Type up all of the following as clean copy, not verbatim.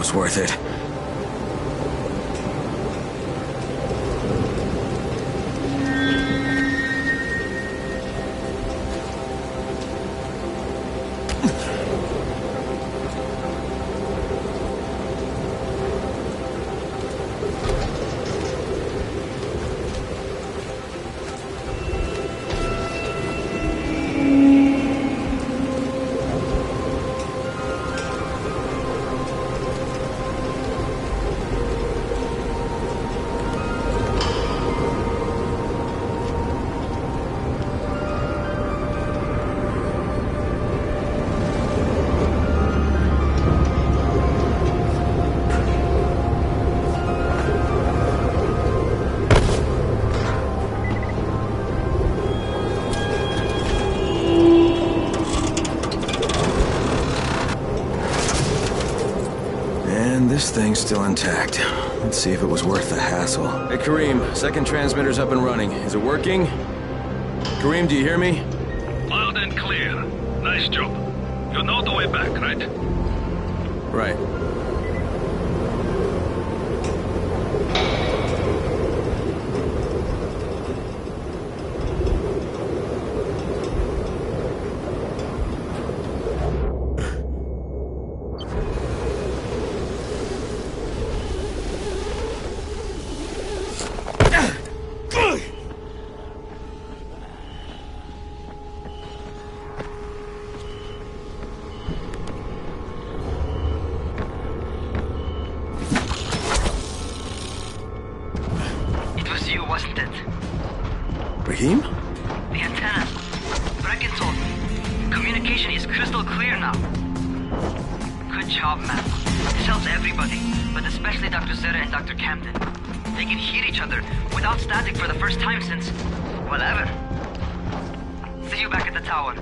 was worth it. This thing's still intact. Let's see if it was worth the hassle. Hey, Kareem, second transmitter's up and running. Is it working? Kareem, do you hear me? Loud and clear. Nice job. You know the way back, right? Right. Rahim? The antenna. Brecken told me. Communication is crystal clear now. Good job, man. This helps everybody, but especially Dr. Zeta and Dr. Camden. They can hear each other without static for the first time since... well, ever. See you back at the tower.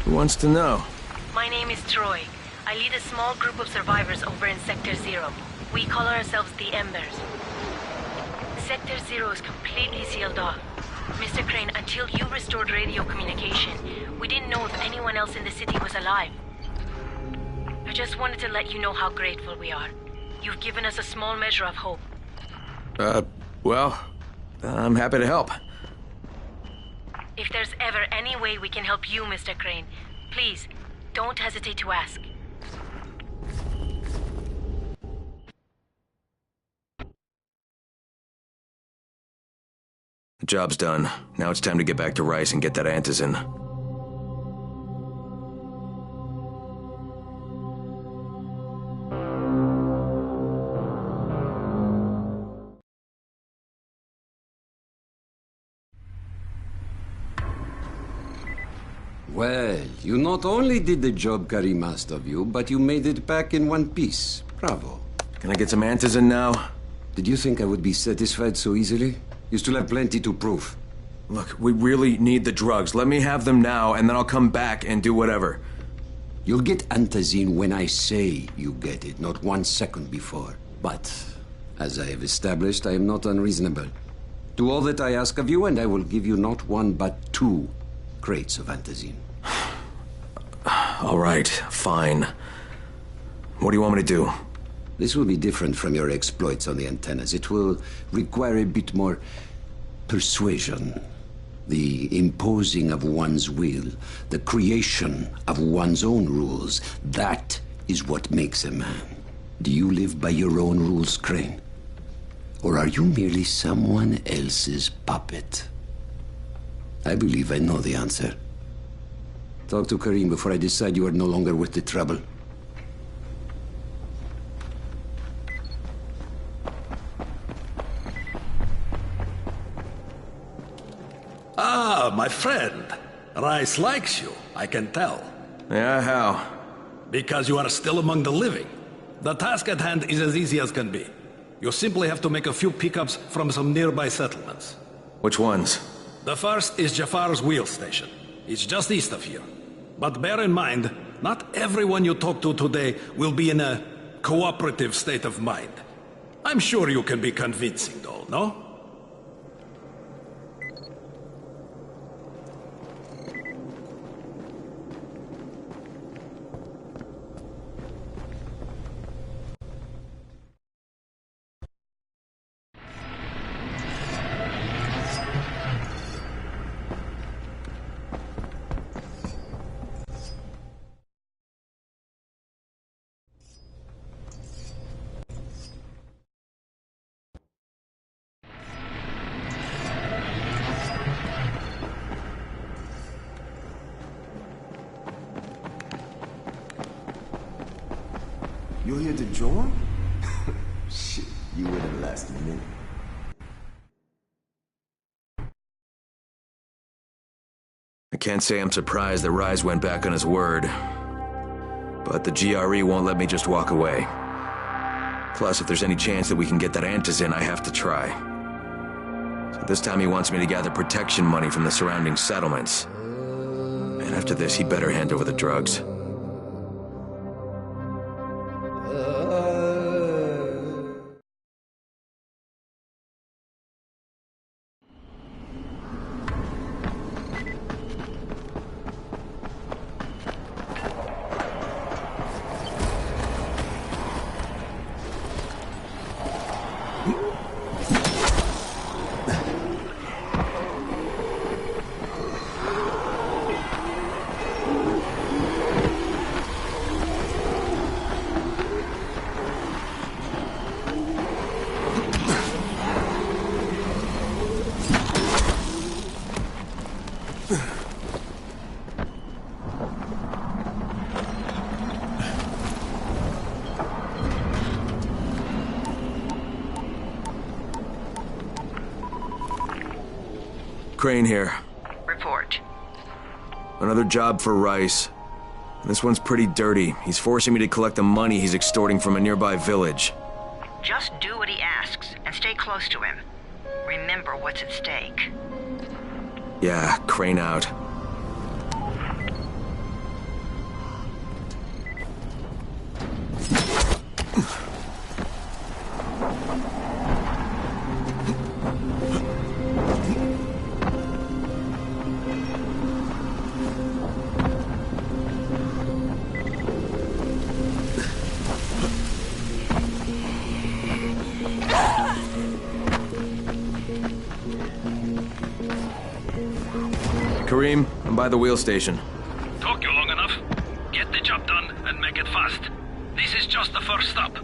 Wants to know? My name is Troy. I lead a small group of survivors over in Sector Zero. We call ourselves the Embers. Sector Zero is completely sealed off. Mr. Crane, until you restored radio communication, we didn't know if anyone else in the city was alive. I just wanted to let you know how grateful we are. You've given us a small measure of hope. Well, I'm happy to help. If there's ever any way we can help you, Mr. Crane, please, don't hesitate to ask. The job's done. Now it's time to get back to Rice and get that antizin. Well, you not only did the job Karim asked of you, but you made it back in one piece. Bravo. Can I get some antizin now? Did you think I would be satisfied so easily? You still have plenty to prove. Look, we really need the drugs. Let me have them now, and then I'll come back and do whatever. You'll get antizin when I say you get it, not 1 second before. But, as I have established, I am not unreasonable. Do all that I ask of you, and I will give you not 1 but 2 crates of antizin. All right, fine. What do you want me to do? This will be different from your exploits on the antennas. It will require a bit more persuasion. The imposing of one's will, the creation of one's own rules. That is what makes a man. Do you live by your own rules, Crane? Or are you merely someone else's puppet? I believe I know the answer. Talk to Karim before I decide you are no longer worth the trouble. Ah, my friend. Rice likes you, I can tell. Yeah, how? Because you are still among the living. The task at hand is as easy as can be. You simply have to make a few pickups from some nearby settlements. Which ones? The first is Jafar's wheel station. It's just east of here. But bear in mind, not everyone you talk to today will be in a cooperative state of mind. I'm sure you can be convincing though, no? You're here to join? Shit, you would have lasted a minute. I can't say I'm surprised that Rise went back on his word. But the GRE won't let me just walk away. Plus, if there's any chance that we can get that antizin, I have to try. So this time he wants me to gather protection money from the surrounding settlements. And after this, he better hand over the drugs. Crane here. Report. Another job for Rice. This one's pretty dirty. He's forcing me to collect the money he's extorting from a nearby village. Just do what he asks and stay close to him. Remember what's at stake. Yeah, Crane out. Karim, I'm by the wheel station. Took you long enough. Get the job done and make it fast. This is just the first stop.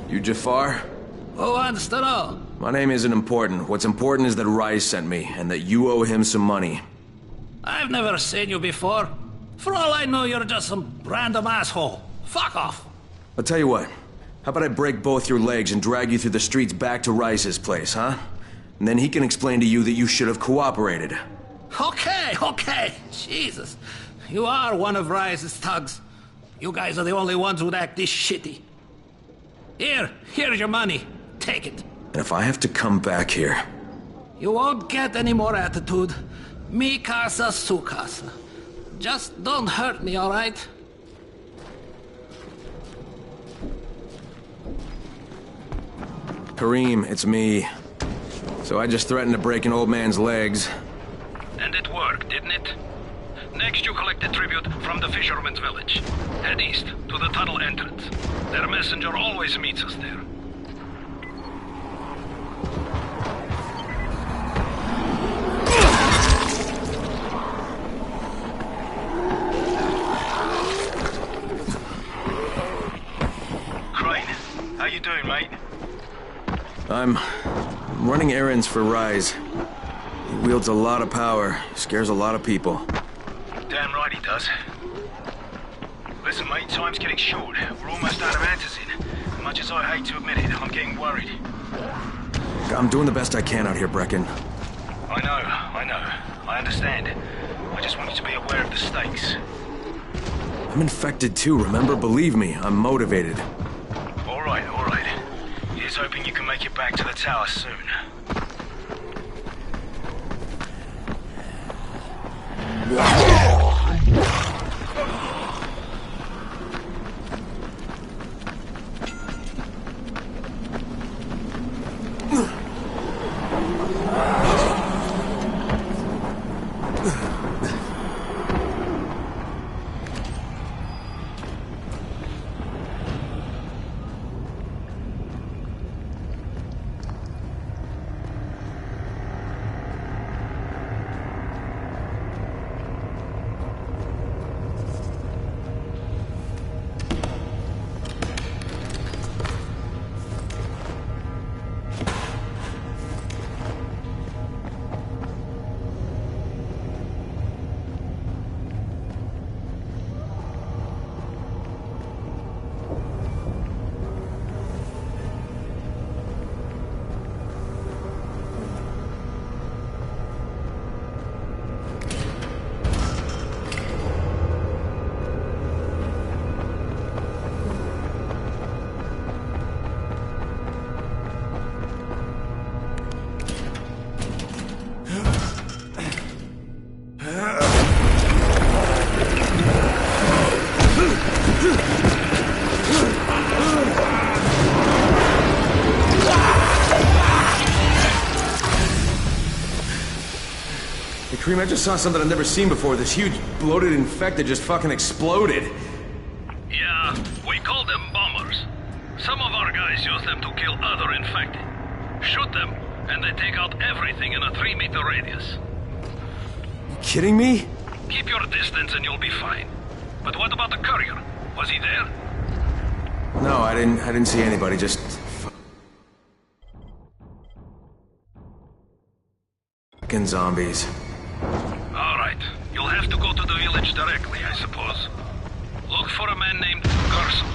You Jafar? Who wants to know? My name isn't important. What's important is that Rice sent me, and that you owe him some money. I've never seen you before. For all I know, you're just some random asshole. Fuck off. I'll tell you what. How about I break both your legs and drag you through the streets back to Rice's place, huh? And then he can explain to you that you should have cooperated. Okay. Jesus. You are one of Rice's thugs. You guys are the only ones who'd act this shitty. Here's your money. Take it. And if I have to come back here, You won't get any more attitude. Mi casa, su casa. Just don't hurt me, all right? Karim, it's me. So I just threatened to break an old man's legs. And it worked, didn't it? Next, you collect the tribute from the fisherman's village. Head east to the tunnel entrance. Their messenger always meets us there. Crane, how you doing, mate? I'm running errands for Rise. He wields a lot of power, scares a lot of people. Damn right he does. Listen, mate, time's getting short. We're almost out of antizin. As much as I hate to admit it, I'm getting worried. I'm doing the best I can out here, Brecken. I know. I understand. I just want you to be aware of the stakes. I'm infected too, remember? Believe me, I'm motivated. All right. Here's hoping you can make it back to the tower soon. Karim, I just saw something I've never seen before. This huge, bloated infected just fucking exploded. Yeah, we call them bombers. Some of our guys use them to kill other infected. Shoot them, and they take out everything in a 3-meter radius. You kidding me? Keep your distance and you'll be fine. But what about the courier? Was he there? No, I didn't see anybody, just... fucking zombies. Alright, you'll have to go to the village directly, I suppose. Look for a man named Gerson.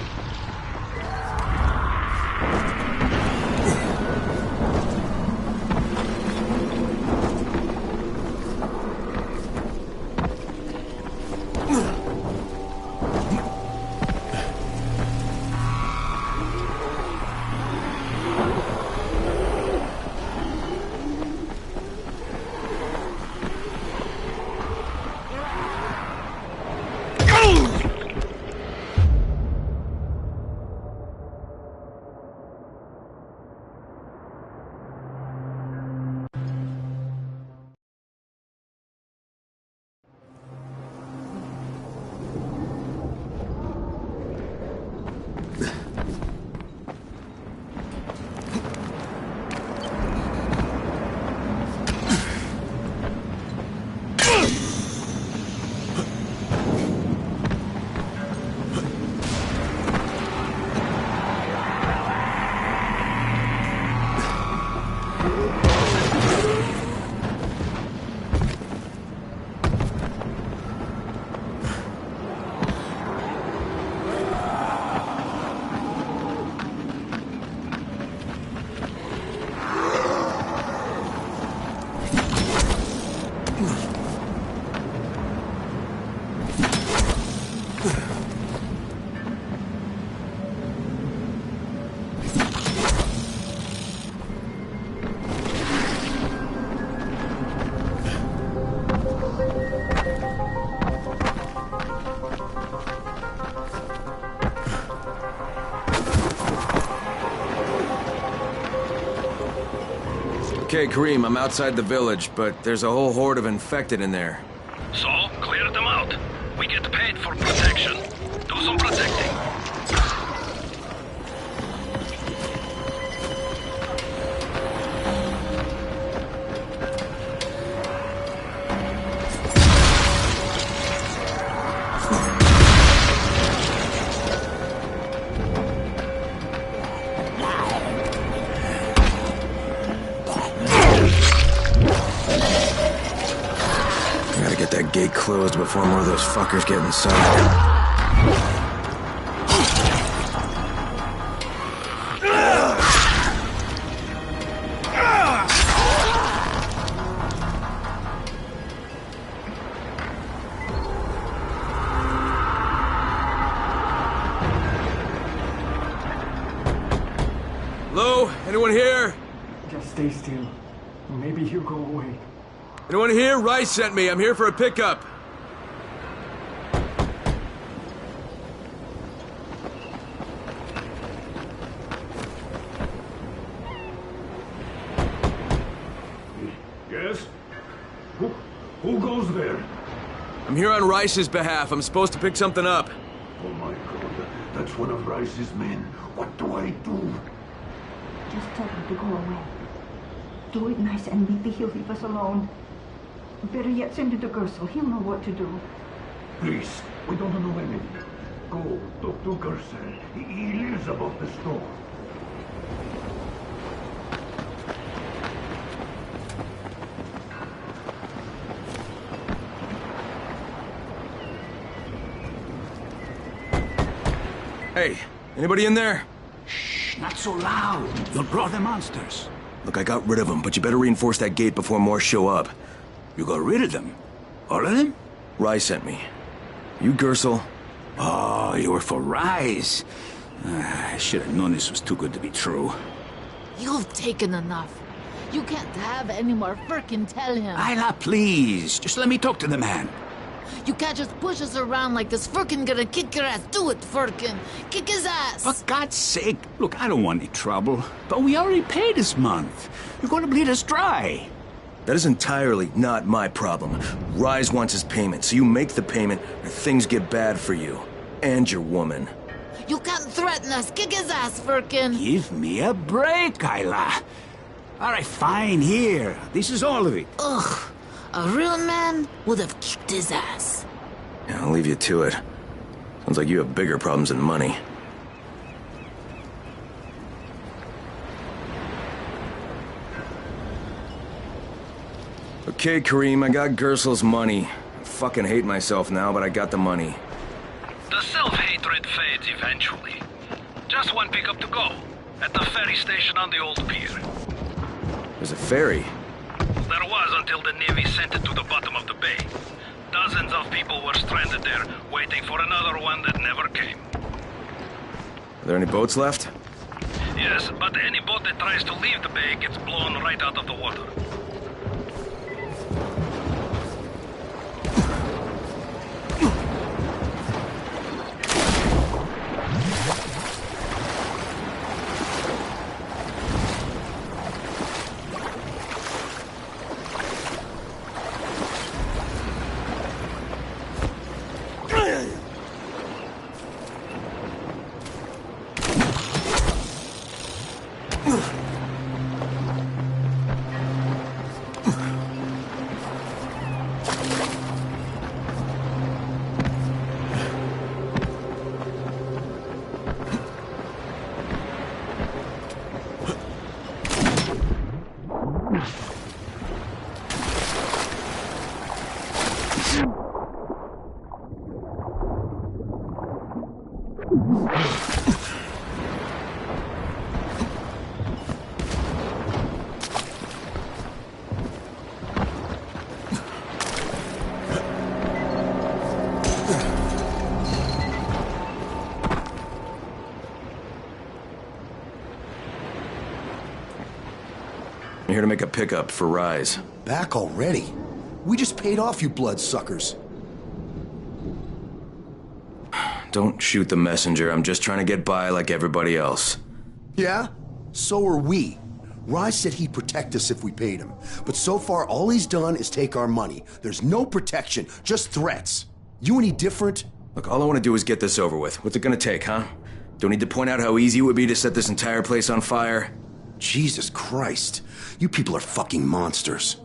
Okay, Kareem, I'm outside the village, but there's a whole horde of infected in there. So, clear them out. We get paid for protection. Do some protecting. Gate closed before more of those fuckers get inside. Hello? Anyone here? Just stay still. Maybe he'll go away. Anyone here? Rice sent me. I'm here for a pickup. Yes? Who goes there? I'm here on Rice's behalf. I'm supposed to pick something up. Oh my God, that's one of Rice's men. What do I do? Just tell him to go away. Do it nice and maybe he'll leave us alone. Better yet, send it to Gersel. He'll know what to do. Please, we don't know anything. Go, talk to Gersel. He lives above the store. Hey, anybody in there? Shh, not so loud. You'll draw the monsters. Look, I got rid of them, but you better reinforce that gate before more show up. You got rid of them? All of them? Rise sent me. You Gersel? Oh, you were for Rise. I should have known this was too good to be true. You've taken enough. You can't have any more. Firkin, tell him. Isla, please. Just let me talk to the man. You can't just push us around like this. Firkin gonna kick your ass. Do it, Firkin. Kick his ass. For God's sake. Look, I don't want any trouble. But we already paid this month. You're gonna bleed us dry. That is entirely not my problem. Rise wants his payment, so you make the payment or things get bad for you. And your woman. You can't threaten us. Kick his ass, Firkin. Give me a break, Isla. All right, fine, here. This is all of it. Ugh. A real man would have kicked his ass. Yeah, I'll leave you to it. Sounds like you have bigger problems than money. Okay, Kareem, I got Gersel's money. I fucking hate myself now, but I got the money. The self-hatred fades eventually. Just one pickup to go. At the ferry station on the old pier. There's a ferry? There was until the Navy sent it to the bottom of the bay. Dozens of people were stranded there, waiting for another one that never came. Are there any boats left? Yes, but any boat that tries to leave the bay gets blown right out of the water. I'm here to make a pickup for Rise. Back already? We just paid off, you bloodsuckers. Don't shoot the messenger. I'm just trying to get by like everybody else. Yeah? So are we. Rise said he'd protect us if we paid him. But so far, all he's done is take our money. There's no protection, just threats. You any different? Look, all I want to do is get this over with. What's it gonna take, huh? Don't need to point out how easy it would be to set this entire place on fire. Jesus Christ. You people are fucking monsters.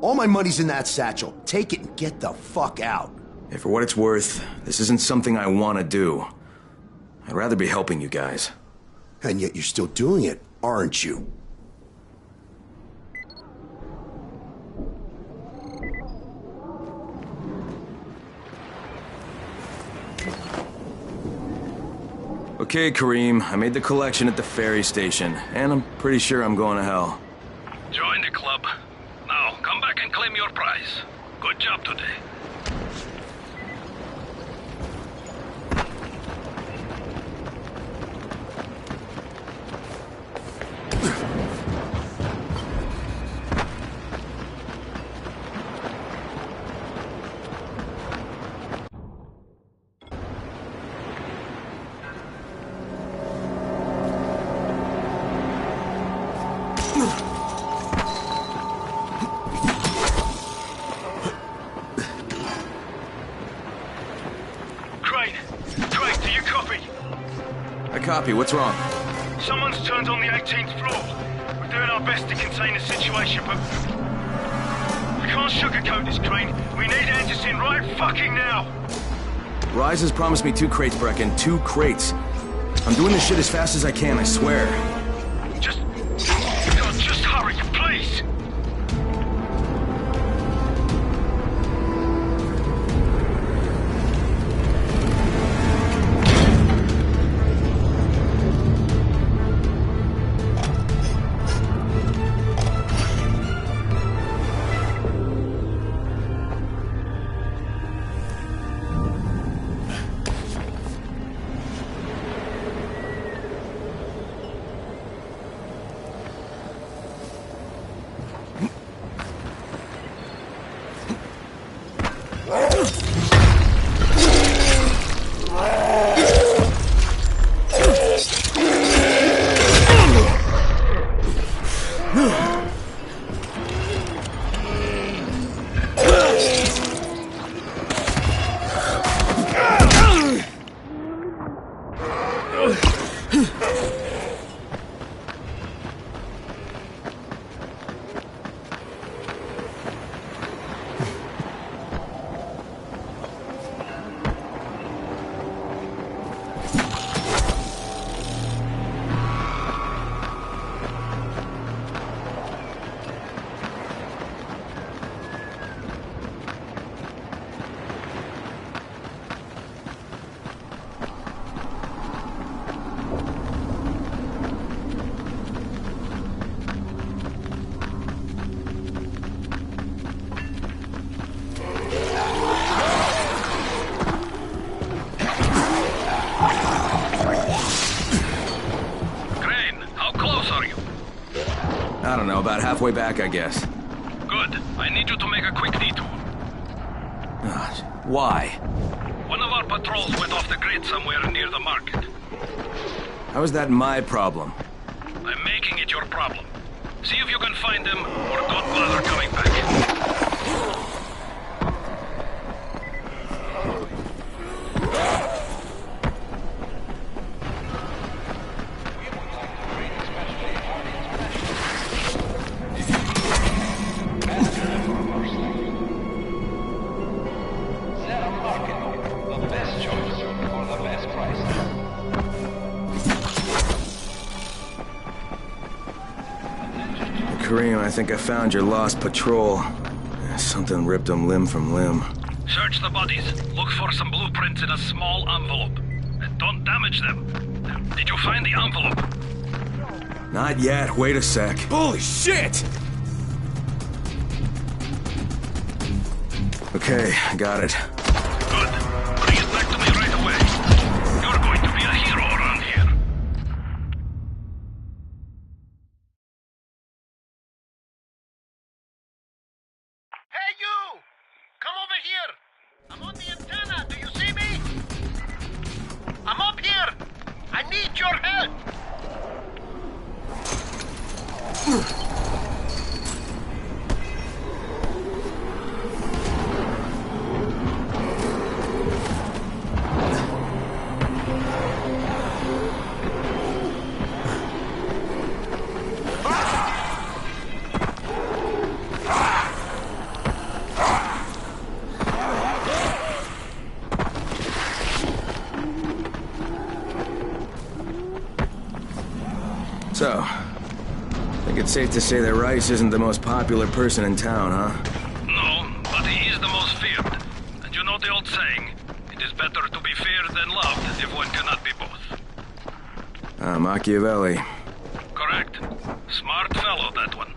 All my money's in that satchel. Take it and get the fuck out. Hey, for what it's worth, this isn't something I want to do. I'd rather be helping you guys. And yet you're still doing it, aren't you? Okay, Kareem, I made the collection at the ferry station, and I'm pretty sure I'm going to hell. Join the club. Now, come back and claim your prize. Good job today. Copy, what's wrong? Someone's turned on the 18th floor. We're doing our best to contain the situation, but... we can't sugarcoat this, Crane. We need Anderson right fucking now. Rise has promised me 2 crates, Brecken. 2 crates. I'm doing this shit as fast as I can, I swear. Just hurry, please. I don't know, about halfway back, I guess. Good. I need you to make a quick detour. Why? One of our patrols went off the grid somewhere near the market. How is that my problem? I'm making it your problem. See if you can find them, or don't bother coming back. Kareem, I think I found your lost patrol. Something ripped them limb from limb. Search the bodies. Look for some blueprints in a small envelope. And don't damage them. Did you find the envelope? Not yet. Wait a sec. Holy shit! Okay, I got it. Good. Bring it back to me right away. You're going to be a hero around here. Hey, you! Come over here! I'm on the antenna, do you see me? I'm up here! I need your help! So, I think it's safe to say that Rice isn't the most popular person in town, huh? No, but he is the most feared. And you know the old saying, it is better to be feared than loved if one cannot be both. Machiavelli. Correct. Smart fellow, that one.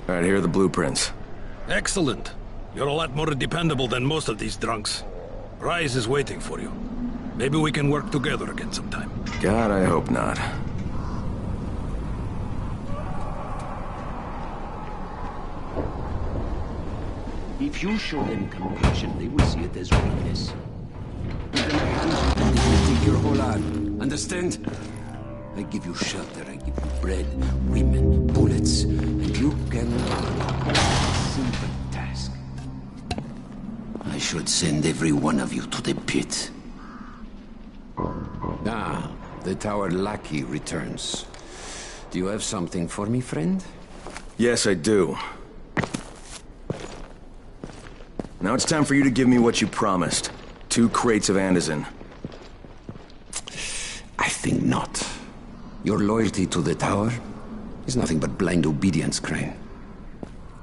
Alright, here are the blueprints. Excellent. You're a lot more dependable than most of these drunks. Rise is waiting for you. Maybe we can work together again sometime. God, I hope not. If you show them compassion, they will see it as weakness. If they will take your whole arm. Understand? I give you shelter, I give you bread, women, bullets, and you can simple task. I should send every one of you to the pit. Ah, the tower lackey returns. Do you have something for me, friend? Yes, I do. Now it's time for you to give me what you promised. 2 crates of Andazin. I think not. Your loyalty to the tower is nothing but blind obedience, Crane.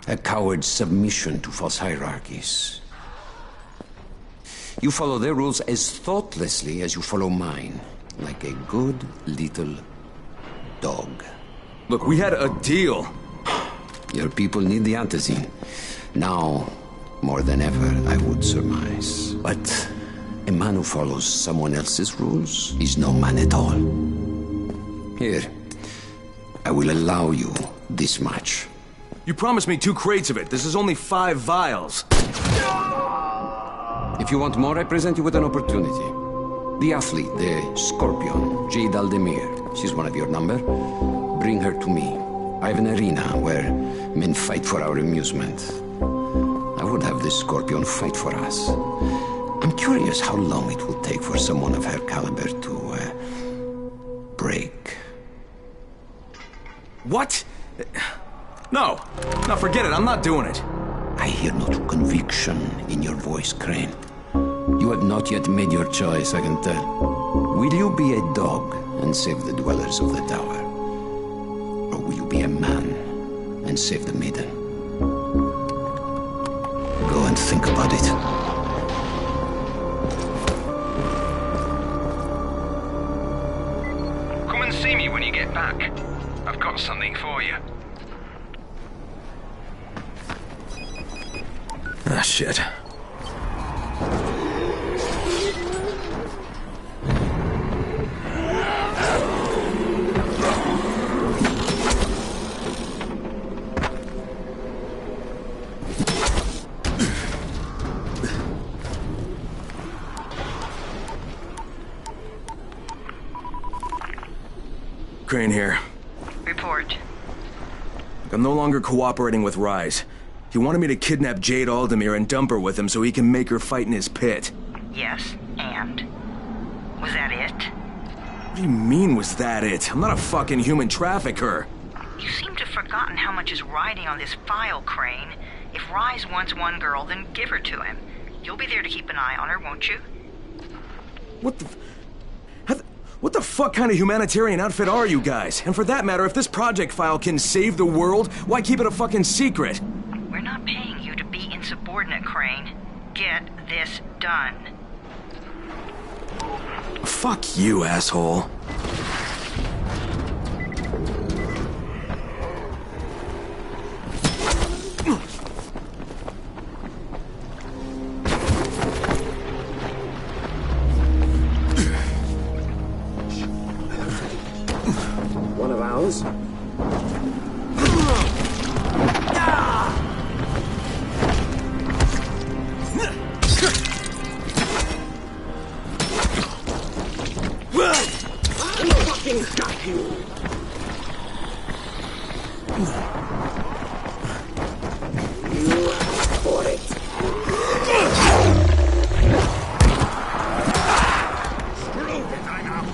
A coward's submission to false hierarchies. You follow their rules as thoughtlessly as you follow mine. Like a good little dog. Look, we had a deal. Your people need the Antizin. Now, more than ever, I would surmise. But a man who follows someone else's rules is no man at all. Here, I will allow you this much. You promised me 2 crates of it. This is only 5 vials. If you want more, I present you with an opportunity. The athlete, the Scorpion, Jade Aldemir. She's one of your number. Bring her to me. I have an arena where men fight for our amusement. I would have the Scorpion fight for us. I'm curious how long it will take for someone of her caliber to, break. What? No. No, forget it. I'm not doing it. I hear no true conviction in your voice, Crane. You have not yet made your choice, I can tell. Will you be a dog and save the dwellers of the tower? Or will you be a man and save the maiden? Go and think about it. Come and see me when you get back. I've got something for you. Ah, shit. Crane here. Report. I'm no longer cooperating with Rise. He wanted me to kidnap Jade Aldemir and dump her with him so he can make her fight in his pit. Yes, and? Was that it? What do you mean, was that it? I'm not a fucking human trafficker. You seem to have forgotten how much is riding on this file, Crane. If Rise wants one girl, then give her to him. You'll be there to keep an eye on her, won't you? What the fuck kind of humanitarian outfit are you guys? And for that matter, if this project file can save the world, why keep it a fucking secret? We're not paying you to be insubordinate, Crane. Get this done. Fuck you, asshole. One of ours? Fucking got you! You asked for it. Screw it, I'm out.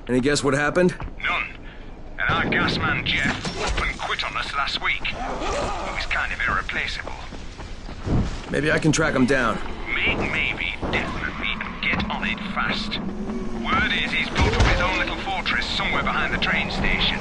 Any guess what happened? None. And our gas man Jeff up and quit on us last week. He was kind of irreplaceable. Maybe I can track him down. Maybe, definitely, and get on it fast. Word is he's built up his own little fortress somewhere behind the train station.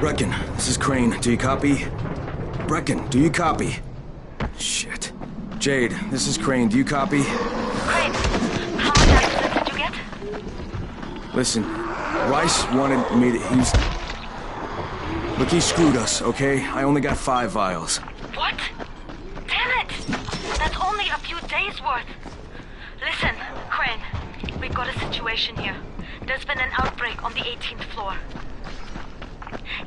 Brecken, this is Crane. Do you copy? Brecken, do you copy? Shit. Jade, this is Crane. Do you copy? Crane, how much access did you get? Listen, Rice wanted me to... Look, he screwed us, okay? I only got 5 vials. What? Damn it! That's only a few days' worth. Listen, Crane, we've got a situation here. There's been an outbreak on the 18th floor.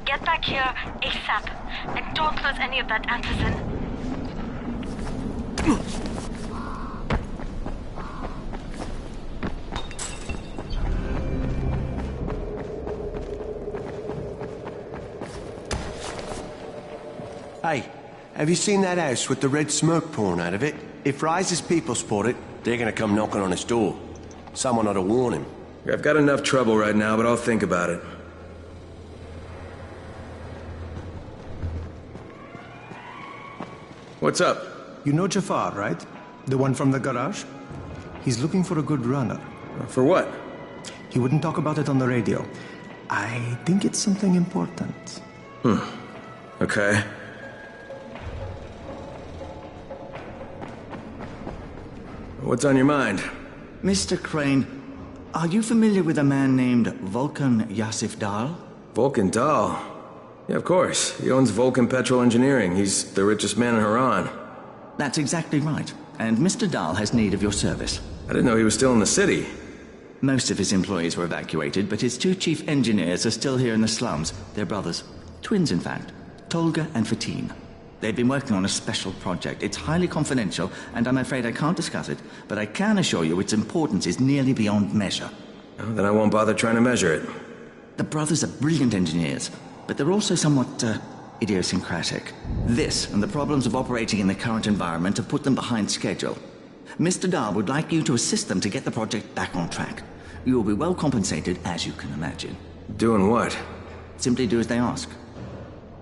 Get back here ASAP, and don't lose any of that antizin. Hey, have you seen that house with the red smoke pouring out of it? If Rise's people spot it, they're gonna come knocking on his door. Someone ought to warn him. I've got enough trouble right now, but I'll think about it. What's up? You know Jafar, right? The one from the garage? He's looking for a good runner. For what? He wouldn't talk about it on the radio. I think it's something important. Okay. What's on your mind? Mr. Crane, are you familiar with a man named Vulcan Yassif Dahl? Vulcan Dahl? Yeah, of course. He owns Vulcan Petrol Engineering. He's the richest man in Haran. That's exactly right. And Mr. Dahl has need of your service. I didn't know he was still in the city. Most of his employees were evacuated, but his 2 chief engineers are still here in the slums. They're brothers. Twins, in fact. Tolga and Fatin. They've been working on a special project. It's highly confidential, and I'm afraid I can't discuss it, but I can assure you its importance is nearly beyond measure. Oh, then I won't bother trying to measure it. The brothers are brilliant engineers, but they're also somewhat, idiosyncratic. This and the problems of operating in the current environment have put them behind schedule. Mr. Dahl would like you to assist them to get the project back on track. You will be well compensated, as you can imagine. Doing what? Simply do as they ask.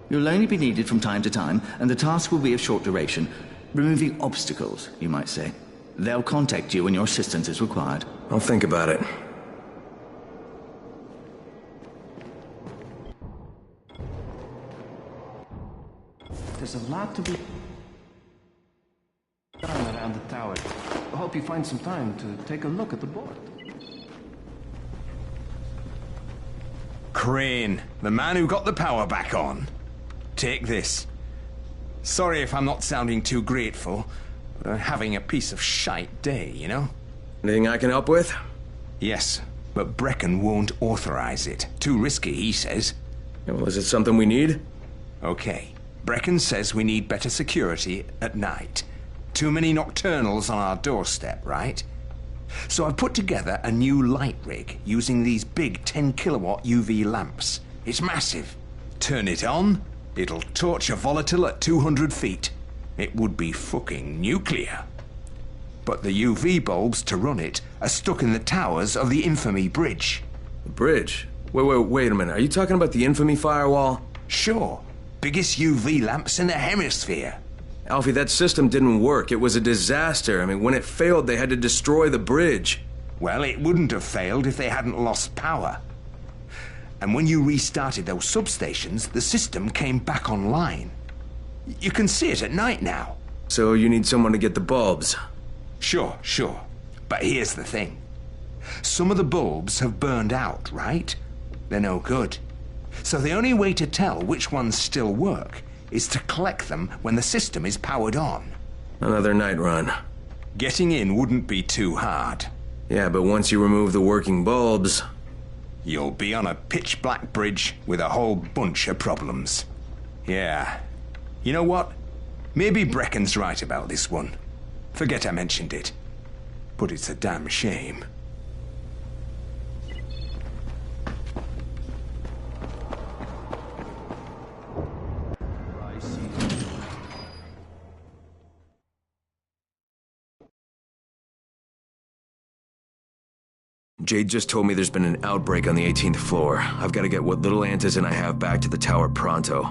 You'll only be needed from time to time, and the task will be of short duration. Removing obstacles, you might say. They'll contact you when your assistance is required. I'll think about it. There's a lot to be done around the tower. I hope you find some time to take a look at the board. Crane, the man who got the power back on. Take this. Sorry if I'm not sounding too grateful. Having a piece of shite day, you know? Anything I can help with? Yes, but Brecken won't authorize it. Too risky, he says. Yeah, well, is it something we need? Okay. Brecken says we need better security at night. Too many nocturnals on our doorstep, right? So I've put together a new light rig using these big 10-kilowatt UV lamps. It's massive. Turn it on, it'll torch a volatile at 200 feet. It would be fucking nuclear. But the UV bulbs to run it are stuck in the towers of the Infamy Bridge. The bridge? Wait a minute. Are you talking about the Infamy firewall? Sure. Biggest UV lamps in the hemisphere. Alfie, that system didn't work. It was a disaster. I mean, when it failed, they had to destroy the bridge. Well, it wouldn't have failed if they hadn't lost power. And when you restarted those substations, the system came back online. You can see it at night now. So you need someone to get the bulbs? Sure. But here's the thing. Some of the bulbs have burned out, right? They're no good. So the only way to tell which ones still work is to collect them when the system is powered on. Another night run. Getting in wouldn't be too hard. Yeah, but once you remove the working bulbs... You'll be on a pitch-black bridge with a whole bunch of problems. Yeah. You know what? Maybe Brecken's right about this one. Forget I mentioned it. But it's a damn shame. Jade just told me there's been an outbreak on the 18th floor. I've got to get what little antizin I have back to the tower pronto.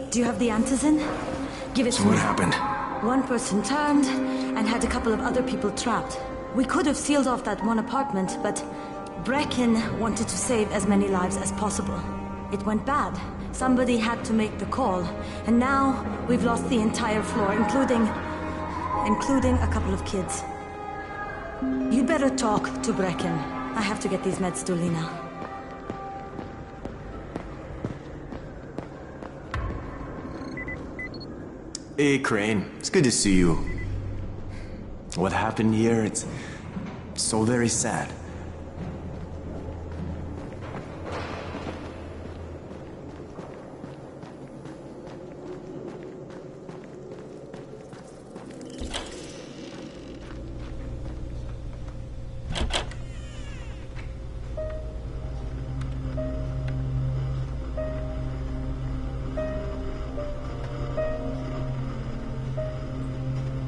Do you have the antizin? Give it to me. What happened? One person turned and had a couple of other people trapped. We could have sealed off that one apartment, but Brecken wanted to save as many lives as possible. It went bad. Somebody had to make the call, and now we've lost the entire floor, including a couple of kids. You better talk to Brecken. I have to get these meds to Lena. Hey, Crane. It's good to see you. What happened here, it's so very sad.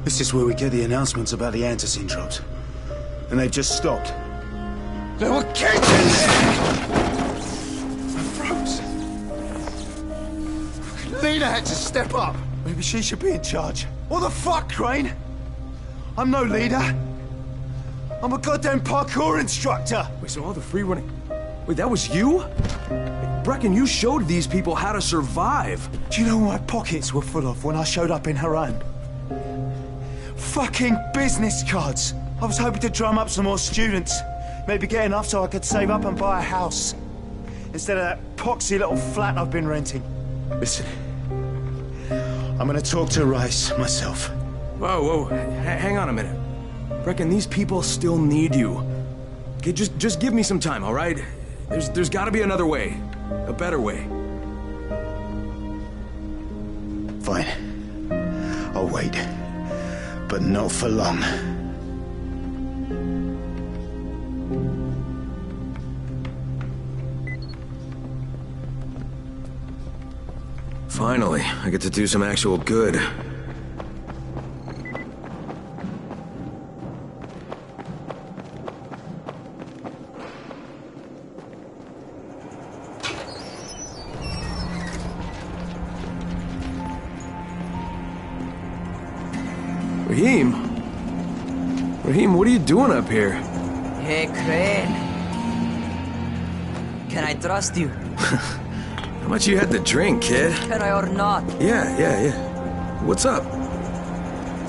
This is where we get the announcements about the antizin drops. And they've just stopped. There were kids in there! I froze. Lena had to step up. Maybe she should be in charge. What the fuck, Crane? I'm no leader. I'm a goddamn parkour instructor. Wait, so all the free running... Wait, that was you? Brecken, you showed these people how to survive. Do you know what my pockets were full of when I showed up in Haran? Fucking business cards. I was hoping to drum up some more students. Maybe get enough so I could save up and buy a house. Instead of that poxy little flat I've been renting. Listen, I'm gonna talk to Rice myself. Whoa, hang on a minute. Brecken, these people still need you. Okay, just give me some time, all right? There's gotta be another way. A better way. Fine. I'll wait. But not for long. Finally, I get to do some actual good. Rahim? Rahim, what are you doing up here? Hey, Crane. Can I trust you? How much you had to drink, kid? Can I or not? Yeah. What's up?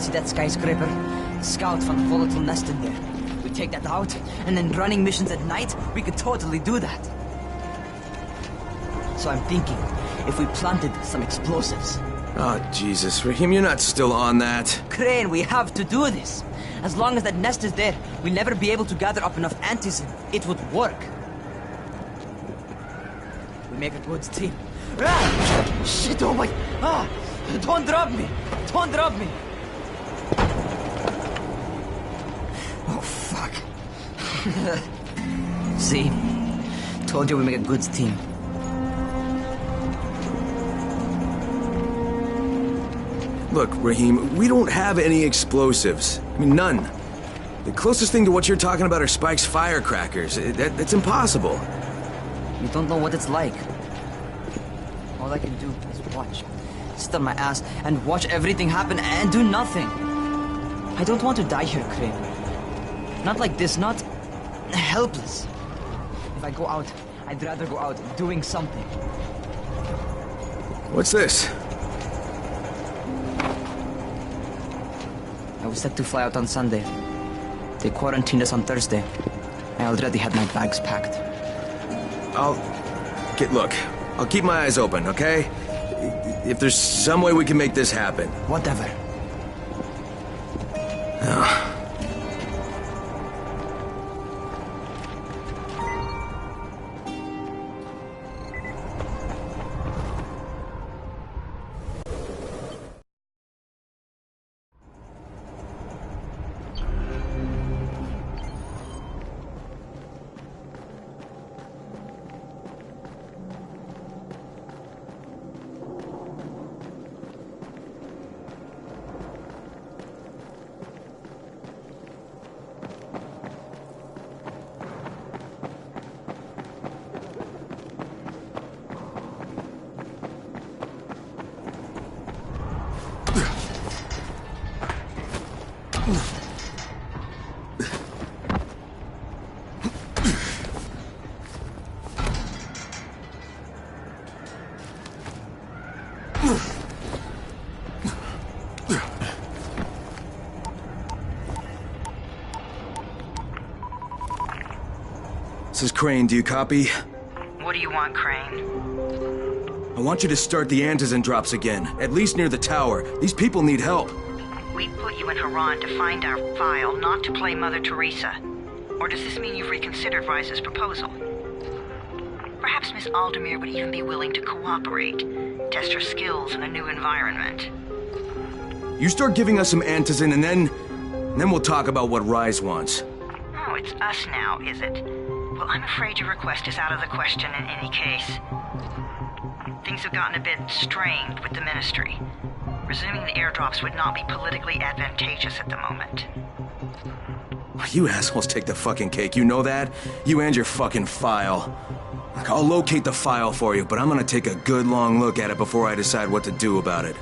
See that skyscraper? Scout found a volatile nest in there. We take that out, and then running missions at night, we could totally do that. So I'm thinking, if we planted some explosives. Oh, Jesus. Rahim, you're not still on that. Crane, we have to do this. As long as that nest is there, we'll never be able to gather up enough antizin. It would work. We make a good team. Ah! Shit, oh my... Ah! Don't drop me! Don't drop me! Oh, fuck. See? Told you we make a good team. Look, Rahim, we don't have any explosives. I mean, none. The closest thing to what you're talking about are Spike's firecrackers. That's impossible. You don't know what it's like. All I can do is watch. Sit on my ass and watch everything happen and do nothing. I don't want to die here, Crane. Not like this, not helpless. If I go out, I'd rather go out doing something. What's this? I was set to fly out on Sunday. They quarantined us on Thursday. I already had my bags packed. Look, I'll keep my eyes open, okay? If there's some way we can make this happen. Whatever. Oh. This is Crane. Do you copy? What do you want, Crane? I want you to start the antizin drops again, at least near the tower. These people need help. We put you in Haran to find our file, not to play Mother Teresa. Or does this mean you've reconsidered Rise's proposal? Perhaps Miss Aldemir would even be willing to cooperate, test her skills in a new environment. You start giving us some antizin and then we'll talk about what Rise wants. Oh, it's us now, is it? Well, I'm afraid your request is out of the question in any case. Things have gotten a bit strained with the Ministry. Resuming the airdrops would not be politically advantageous at the moment. You assholes take the fucking cake, you know that? You and your fucking file. Look, I'll locate the file for you, but I'm gonna take a good long look at it before I decide what to do about it.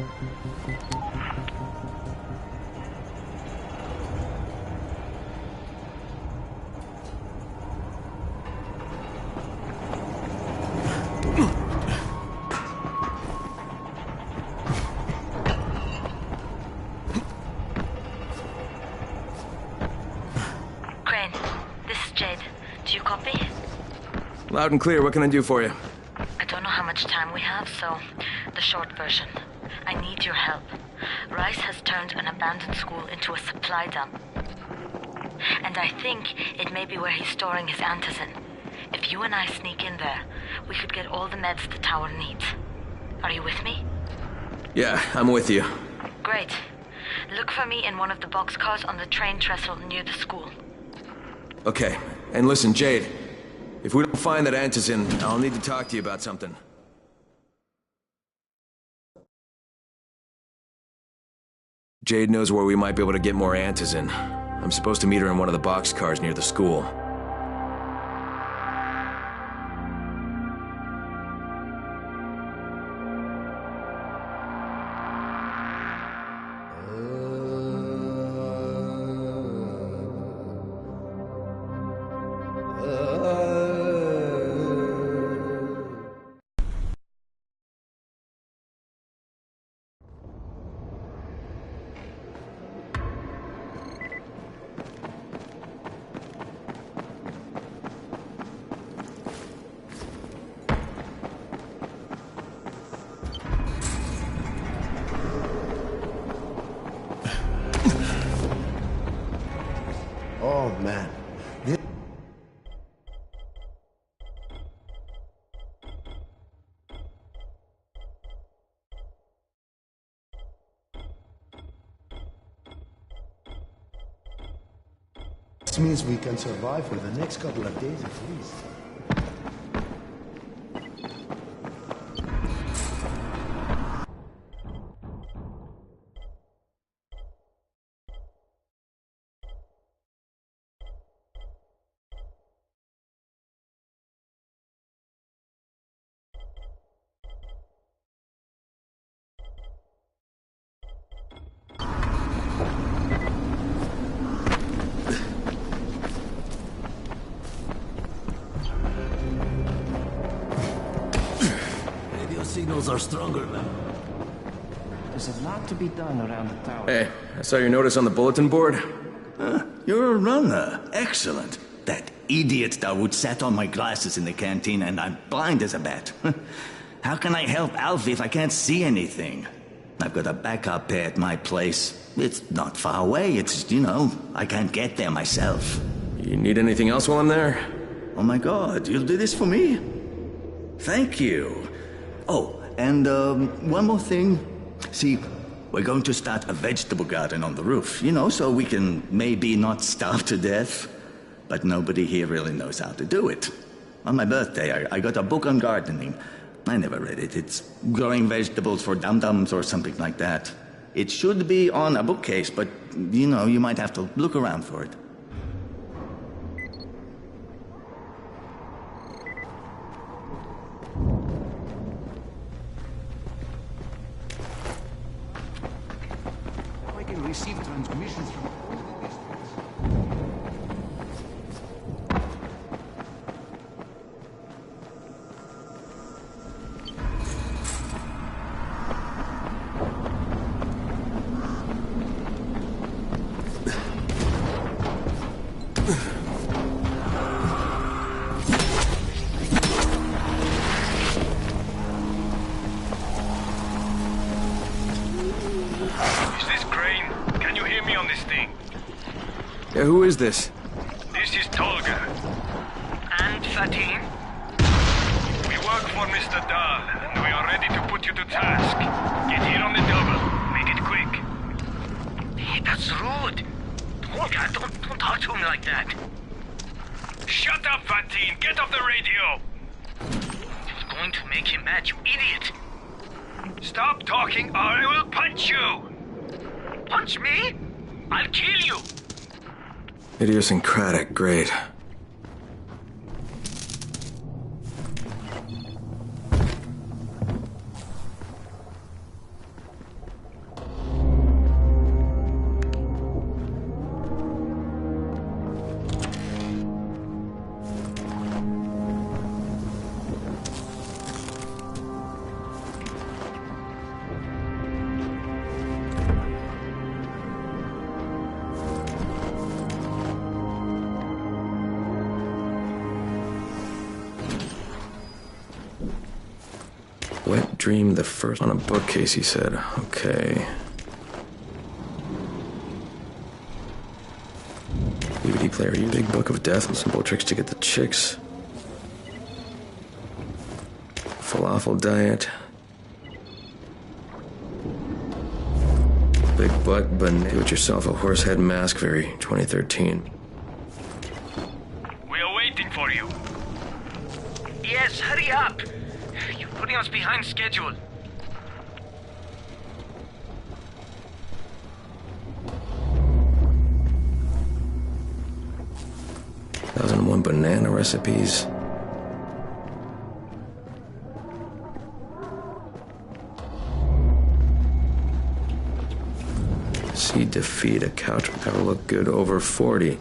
Loud and clear, what can I do for you? I don't know how much time we have, so the short version. I need your help. Rise has turned an abandoned school into a supply dump. And I think it may be where he's storing his antizin. If you and I sneak in there, we could get all the meds the tower needs. Are you with me? Yeah, I'm with you. Great. Look for me in one of the boxcars on the train trestle near the school. Okay. And listen, Jade. If we don't find that antizin, I'll need to talk to you about something. Jade knows where we might be able to get more antizin. I'm supposed to meet her in one of the boxcars near the school. Oh, man. This means we can survive for the next couple of days at least. Signals are stronger now. There's a lot to be done around the tower. Hey, I saw your notice on the bulletin board. You're a runner. Excellent. That idiot Dawood sat on my glasses in the canteen and I'm blind as a bat. How can I help Alfie if I can't see anything? I've got a backup pair at my place. It's not far away. It's, I can't get there myself. You need anything else while I'm there? Oh my God, you'll do this for me? Thank you. Oh, and one more thing. See, we're going to start a vegetable garden on the roof, so we can maybe not starve to death. But nobody here really knows how to do it. On my birthday, I got a book on gardening. I never read it. It's growing vegetables for dum-dums or something like that. It should be on a bookcase, but, you might have to look around for it. I can receive transmissions from all the districts. Yeah, who is this? This is Tolga. And Fatin? We work for Mr. Dahl, and we are ready to put you to task. Get here on the double. Make it quick. Hey, that's rude. Tolga, don't talk to me like that. Shut up, Fatin! Get off the radio! You're going to make him mad, you idiot. Stop talking or I will punch you! Punch me? I'll kill you! Idiosyncratic, great. Wet dream the first on a bookcase, he said. Okay. We player, you big book of death and simple tricks to get the chicks. Falafel diet. Big butt, but do it yourself a horse head mask, very 2013. We are waiting for you. Yes, hurry up! You're putting us behind schedule. $1,001 banana recipes. See defeat a couch potato look good over 40.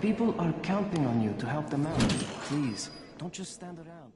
People are counting on you to help them out. Please, don't just stand around.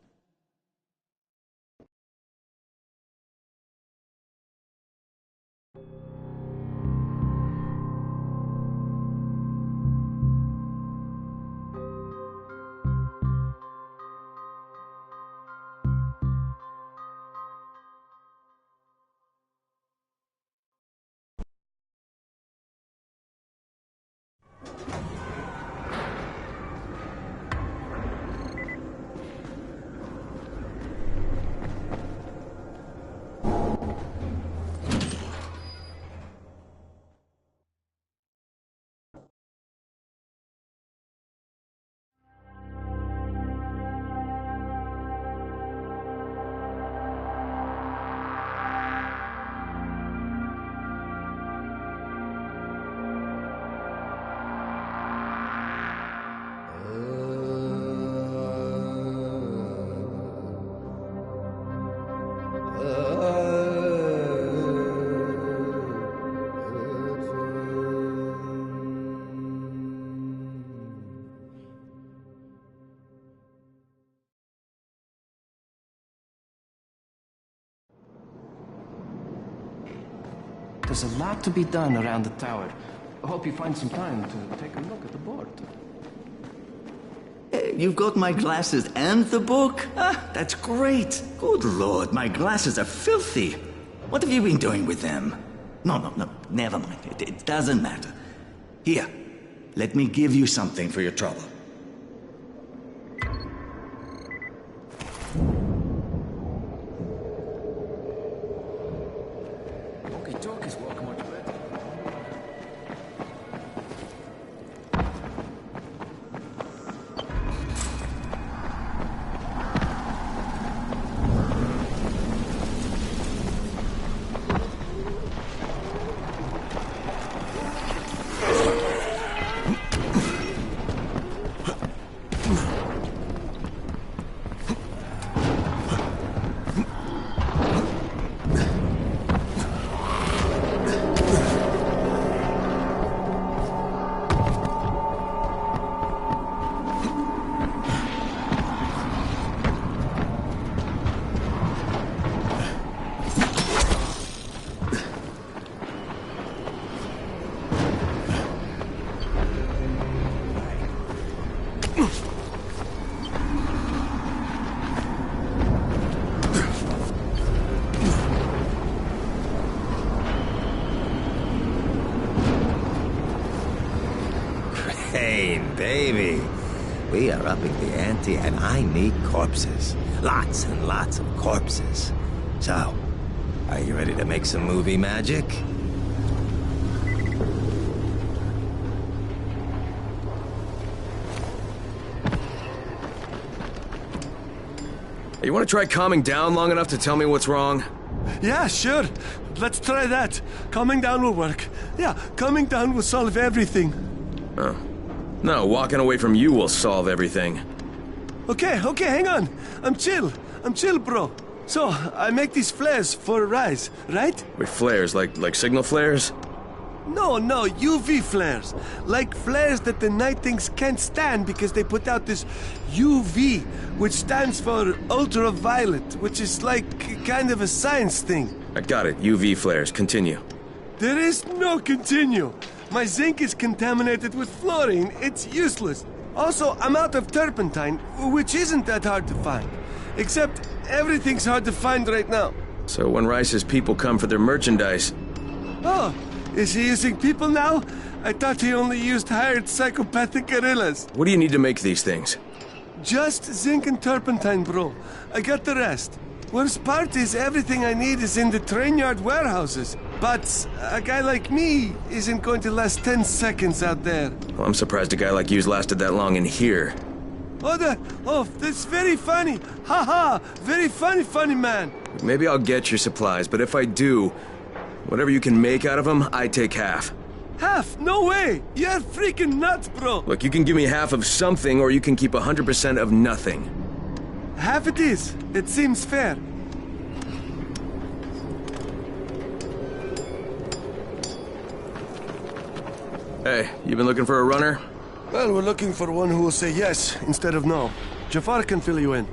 There's a lot to be done around the tower. I hope you find some time to take a look at the board. Hey, you've got my glasses and the book? Ah, that's great. Good Lord, my glasses are filthy. What have you been doing with them? No, never mind. It doesn't matter. Here, let me give you something for your trouble. Walkie-talkies work much better. Crane, baby. We are upping the ante and I need corpses. Lots and lots of corpses. So, are you ready to make some movie magic? You want to try calming down long enough to tell me what's wrong? Yeah, sure. Let's try that. Calming down will work. Yeah, calming down will solve everything. Oh. No, walking away from you will solve everything. Okay, hang on. I'm chill, bro. So, I make these flares for Rise, right? Wait, flares? Like signal flares? No, UV flares. Like flares that the Night Things can't stand because they put out this UV, which stands for ultraviolet, which is like kind of a science thing. I got it. UV flares. Continue. There is no continue. My zinc is contaminated with fluorine. It's useless. Also, I'm out of turpentine, which isn't that hard to find. Except everything's hard to find right now. So when Rice's people come for their merchandise... Oh, is he using people now? I thought he only used hired psychopathic guerrillas. What do you need to make these things? Just zinc and turpentine, bro. I got the rest. Worst part is everything I need is in the train yard warehouses. But a guy like me isn't going to last 10 seconds out there. Well, I'm surprised a guy like you's lasted that long in here. Oh, that's very funny. Ha! Very funny man. Maybe I'll get your supplies, but if I do, whatever you can make out of them, I take half. Half? No way! You're freaking nuts, bro! Look, you can give me half of something, or you can keep 100% of nothing. Half it is. It seems fair. Hey, you been looking for a runner? Well, we're looking for one who will say yes instead of no. Jafar can fill you in.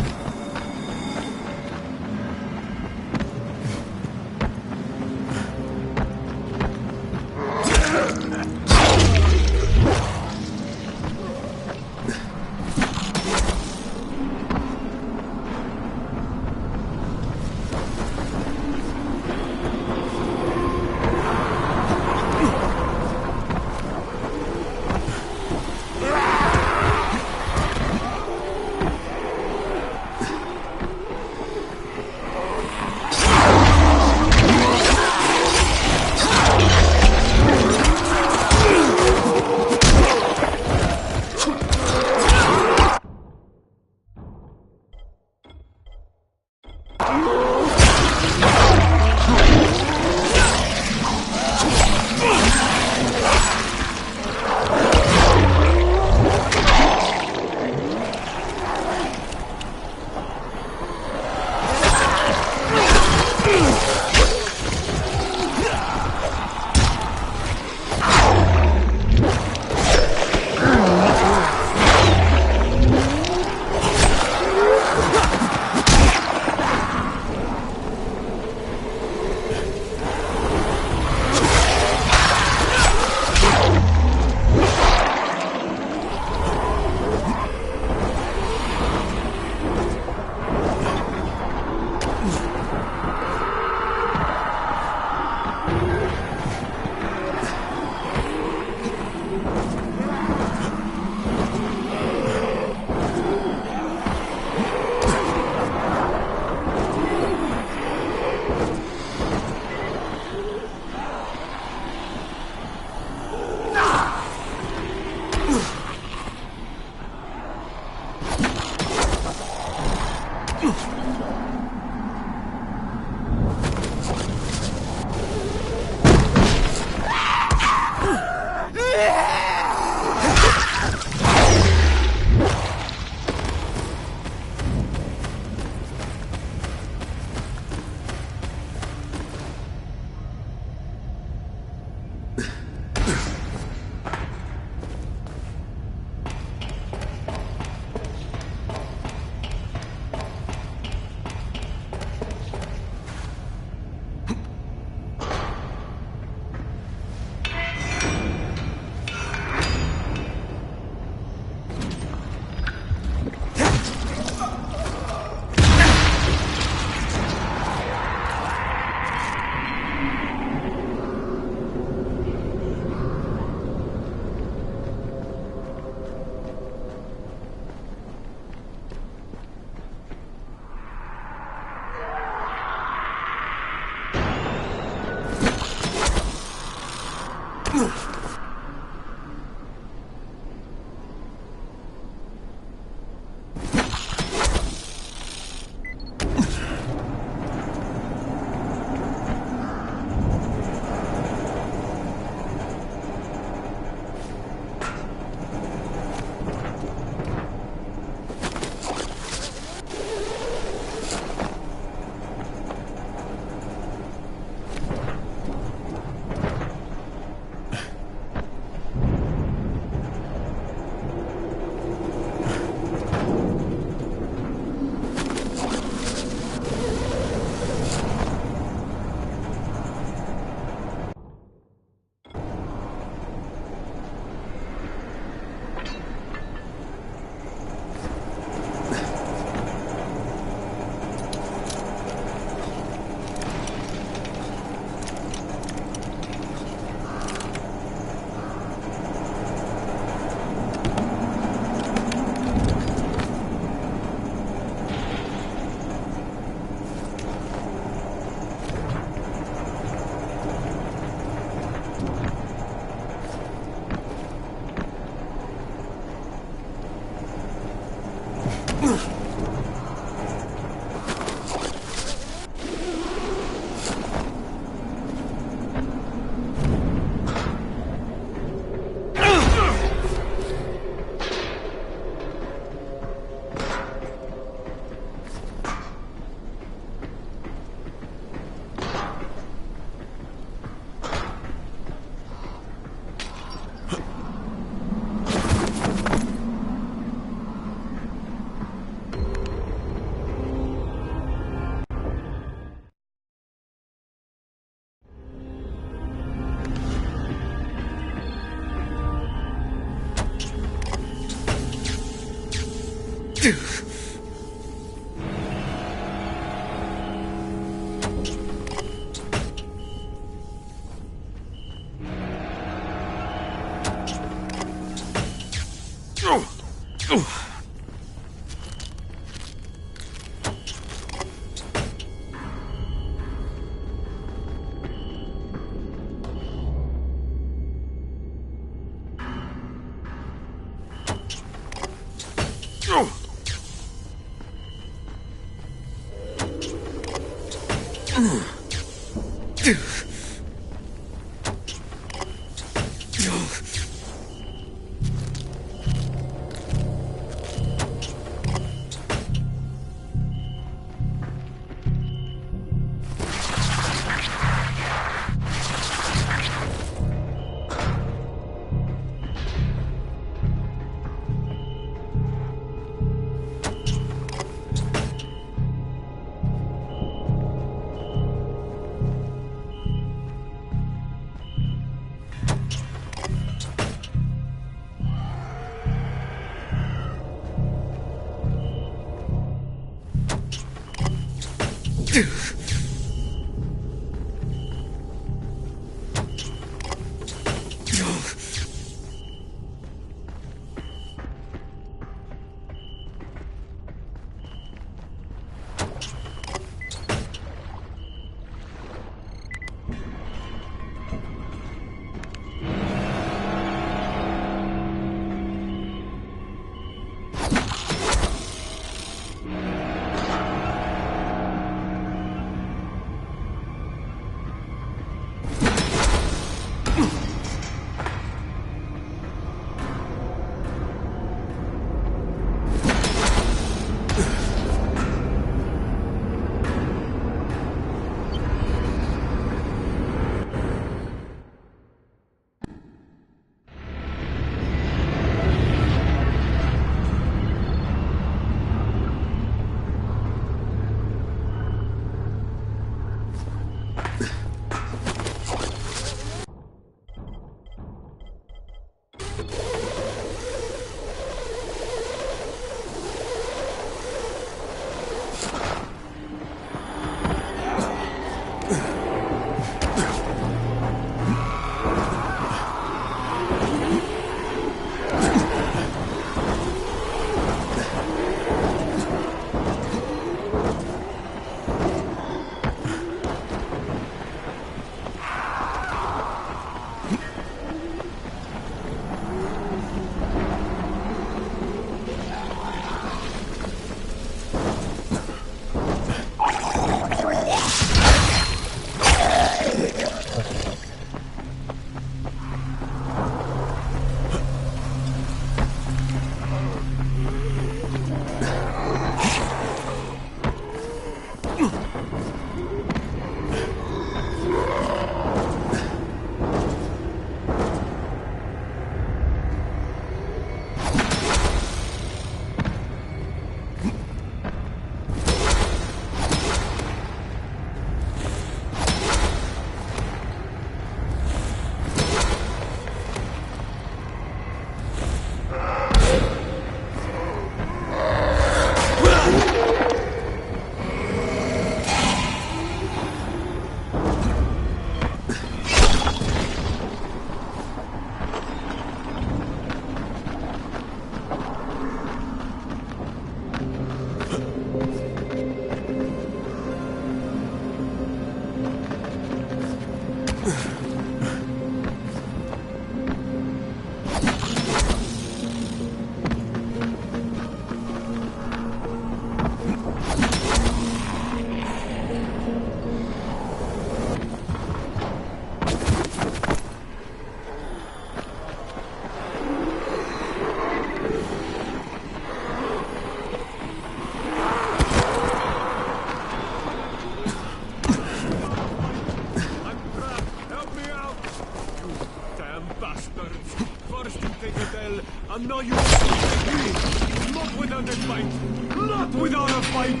Not without a fight!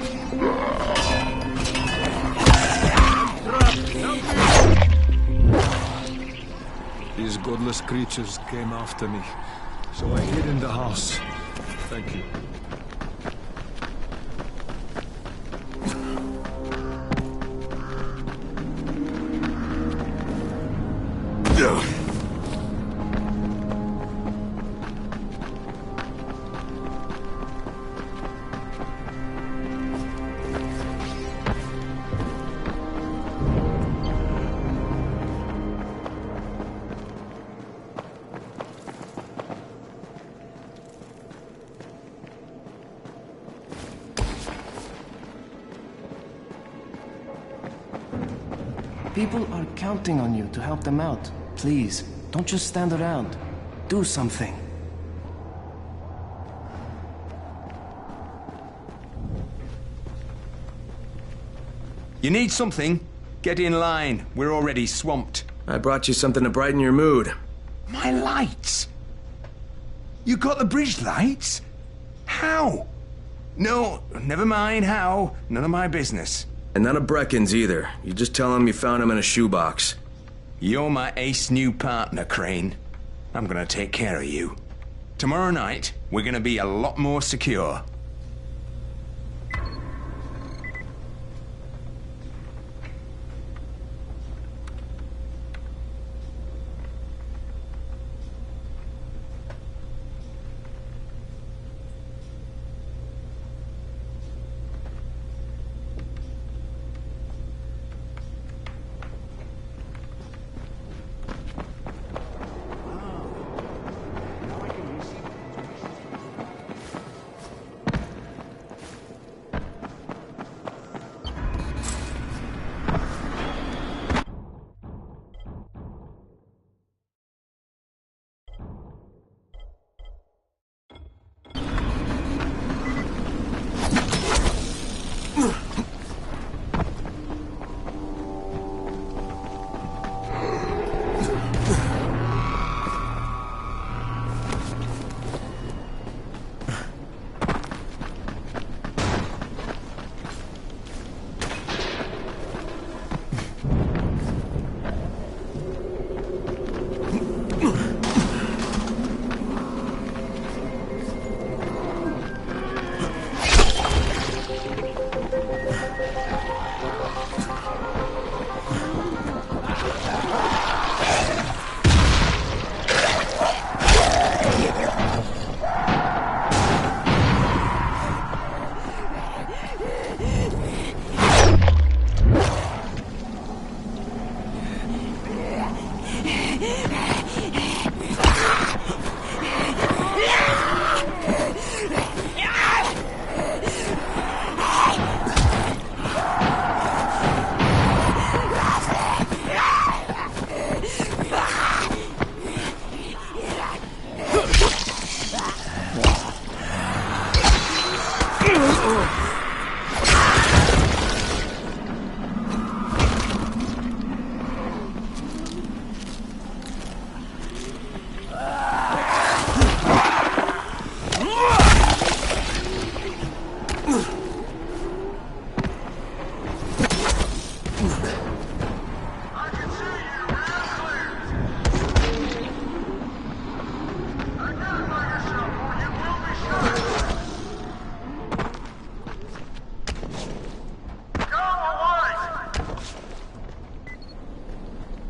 These godless creatures came after me, so I hid in the house. Thank you. People are counting on you to help them out. Please, don't just stand around. Do something. You need something? Get in line. We're already swamped. I brought you something to brighten your mood. My lights? You got the bridge lights? How? No, never mind how. None of my business. And none of Brecken's either. You just tell him you found him in a shoebox. You're my ace new partner, Crane. I'm gonna take care of you. Tomorrow night, we're gonna be a lot more secure.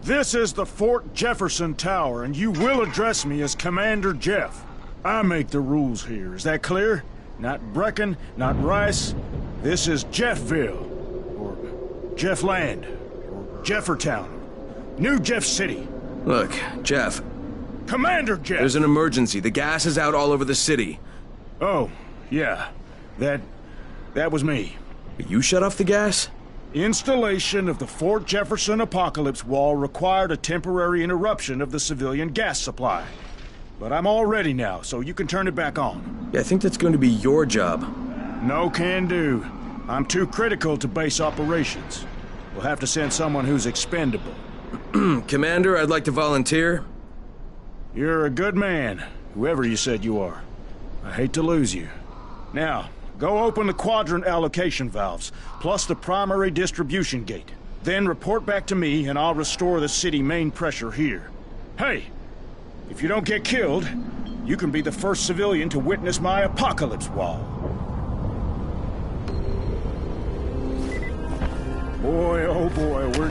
This is the Fort Jefferson Tower, and you will address me as Commander Jeff. I make the rules here, is that clear? Not Brecken, not Rice. This is Jeffville, or Jeffland, or Jeffertown, New Jeff City. Look, Jeff. Commander Jeff! There's an emergency. The gas is out all over the city. Oh, yeah. That was me. You shut off the gas? Installation of the Fort Jefferson Apocalypse Wall required a temporary interruption of the civilian gas supply. But I'm all ready now, so you can turn it back on. Yeah, I think that's going to be your job. No can do. I'm too critical to base operations. We'll have to send someone who's expendable. Commander, I'd like to volunteer. You're a good man, whoever you said you are. I hate to lose you. Now, Go open the quadrant allocation valves, plus the primary distribution gate. Then report back to me, and I'll restore the city main pressure here. Hey, if you don't get killed, you can be the first civilian to witness my apocalypse wall. Boy, oh boy, we're